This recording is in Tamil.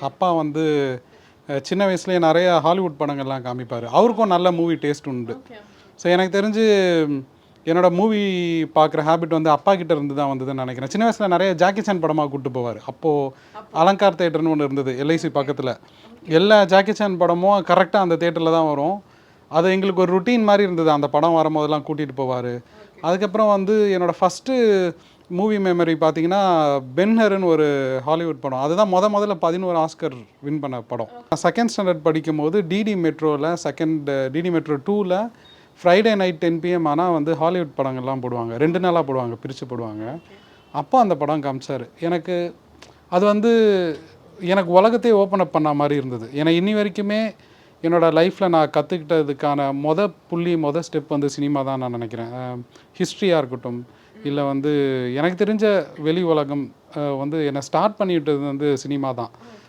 அப்பா வந்து சின்ன வயசுலேயே நிறைய ஹாலிவுட் படங்கள்லாம் காமிப்பார். அவருக்கும் நல்ல மூவி டேஸ்ட் உண்டு. ஸோ எனக்கு தெரிஞ்சு என்னோடய மூவி பார்க்குற ஹேபிட் வந்து அப்பா கிட்ட இருந்து தான் வந்ததுன்னு நினைக்கிறேன். சின்ன வயசில் நிறைய ஜாக்கி சான் படமாக கூப்பிட்டு போவார். அப்போது அலங்கார் தேட்டர்னு ஒன்று இருந்தது எல்ஐசி பக்கத்தில். எல்லா ஜாக்கி சான் படமும் கரெக்டாக அந்த தேட்டரில் தான் வரும். அது எங்களுக்கு ஒரு ருட்டீன் மாதிரி இருந்தது. அந்த படம் வரும்போதெல்லாம் கூட்டிகிட்டு போவார். அதுக்கப்புறம் வந்து என்னோடய ஃபஸ்ட்டு மூவி மெமரி பார்த்தீங்கன்னா பென்ஹர்னு ஒரு ஹாலிவுட் படம். அதுதான் முதல்ல 11 ஆஸ்கர் வின் பண்ண படம். நான் செகண்ட் ஸ்டாண்டர்ட் படிக்கும்போது டிடி மெட்ரோவில் டிடி மெட்ரோ 2ல் ஃப்ரைடே நைட் 10 PM ஆனால் வந்து ஹாலிவுட் படங்கள்லாம் போடுவாங்க. 2 நாளாக போடுவாங்க, பிரித்து போடுவாங்க. அப்போ அந்த படம் காமிச்சார். எனக்கு அது வந்து எனக்கு உலகத்தையே ஓப்பன் அப் பண்ண மாதிரி இருந்தது. ஏன்னா இன்னி வரைக்குமே என்னோடய லைஃப்பில் நான் கற்றுக்கிட்டதுக்கான ஸ்டெப் வந்து சினிமா தான் நான் நினைக்கிறேன். ஹிஸ்ட்ரியாக இருக்கட்டும், இல்லை வந்து எனக்கு தெரிஞ்ச வெளி உலகம் வந்து என்னை ஸ்டார்ட் பண்ணிவிட்டது வந்து சினிமா தான்.